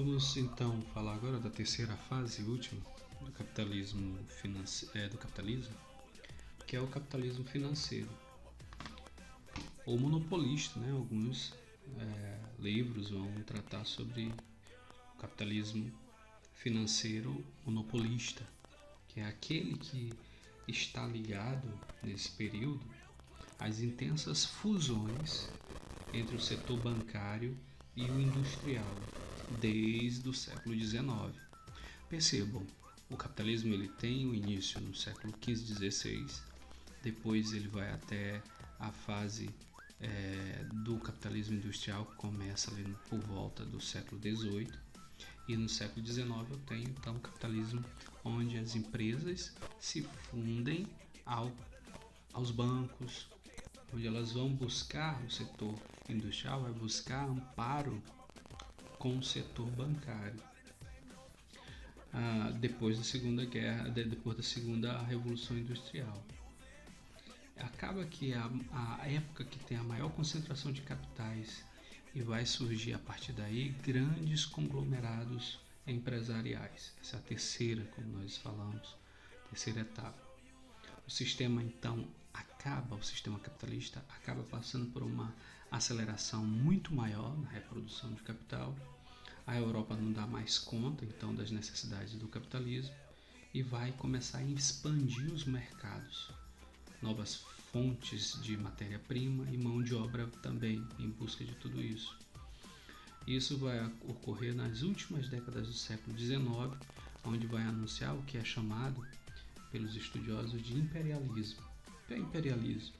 Vamos então falar agora da terceira fase última do capitalismo que é o capitalismo financeiro ou monopolista, né? Alguns livros vão tratar sobre o capitalismo financeiro monopolista, que é aquele que está ligado nesse período às intensas fusões entre o setor bancário e o industrial desde o século XIX. Percebam, o capitalismo ele tem o início no século XV, XVI, depois ele vai até a fase do capitalismo industrial, que começa ali por volta do século XVIII, e no século XIX eu tenho então o capitalismo onde as empresas se fundem aos bancos, onde elas vão buscar, o setor industrial vai buscar amparo com o setor bancário. Depois da segunda Revolução Industrial. Acaba que a época que tem a maior concentração de capitais e vai surgir a partir daí grandes conglomerados empresariais. Essa é a terceira, como nós falamos, terceira etapa. O sistema o sistema capitalista acaba passando por uma aceleração muito maior na reprodução de capital. A Europa não dá mais conta então das necessidades do capitalismo e vai começar a expandir os mercados, novas fontes de matéria-prima e mão de obra também em busca de tudo isso. Isso vai ocorrer nas últimas décadas do século XIX, onde vai anunciar o que é chamado pelos estudiosos de imperialismo. O que é imperialismo?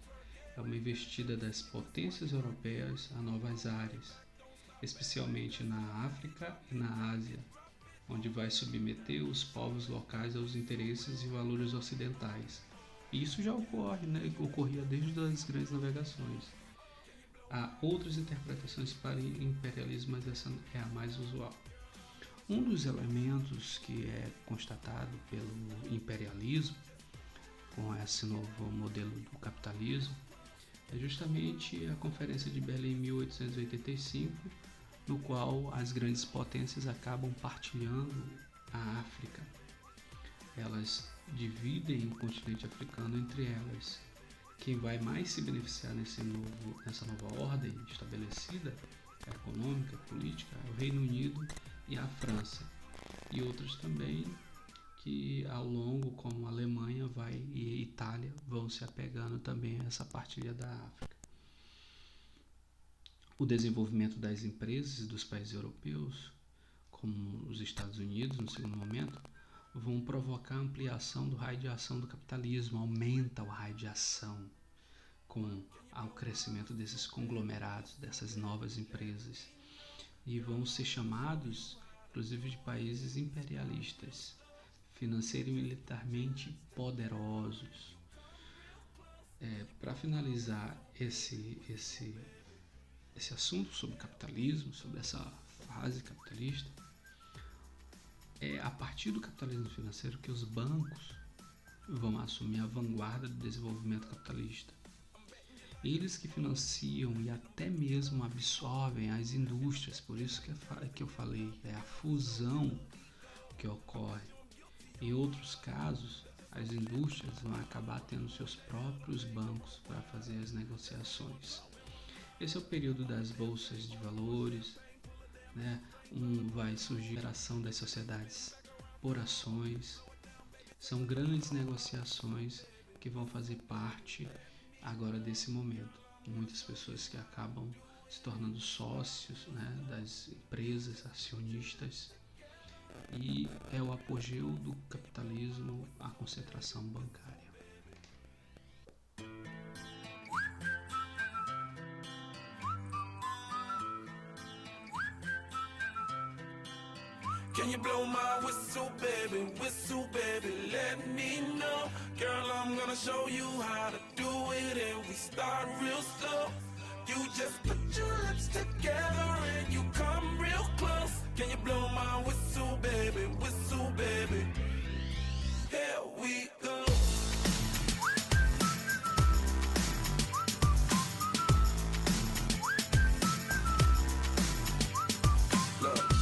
É uma investida das potências europeias a novas áreas, especialmente na África e na Ásia, onde vai submeter os povos locais aos interesses e valores ocidentais. E isso já ocorria desde as grandes navegações. Há outras interpretações para imperialismo, mas essa é a mais usual. Um dos elementos que é constatado pelo imperialismo, com esse novo modelo do capitalismo, é justamente a Conferência de Berlim em 1885, no qual as grandes potências acabam partilhando a África. Elas dividem o continente africano entre elas. Quem vai mais se beneficiar nessa nova ordem estabelecida, econômica, política, é o Reino Unido e a França. E outras também que ao longo, como a Alemanha e a Itália, vão se apegando também a essa partilha da África. O desenvolvimento das empresas dos países europeus, como os Estados Unidos, no segundo momento, vão provocar ampliação do raio de ação do capitalismo, aumenta o raio de ação com o crescimento desses conglomerados, dessas novas empresas, e vão ser chamados, inclusive, de países imperialistas, financeiro e militarmente poderosos. Para finalizar esse assunto sobre capitalismo, sobre essa fase capitalista, é a partir do capitalismo financeiro que os bancos vão assumir a vanguarda do desenvolvimento capitalista. Eles que financiam e até mesmo absorvem as indústrias, por isso que eu falei, é a fusão que ocorre. Em outros casos, as indústrias vão acabar tendo seus próprios bancos para fazer as negociações. Esse é o período das bolsas de valores, né? Vai surgir a geração das sociedades por ações. São grandes negociações que vão fazer parte agora desse momento. Muitas pessoas que acabam se tornando sócios, né, das empresas, acionistas. E é o apogeu do capitalismo, a concentração bancária. Can you blow my whistle, baby, let me know. Girl, I'm gonna show you how to do it, and we start real slow. You just put your lips together and you come real close. Can you blow my whistle, baby, here we go. Look,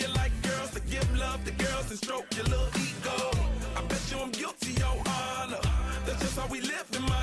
you like girls to give love to girls and stroke your little ego. I bet you I'm guilty, your honor. That's just how we live in my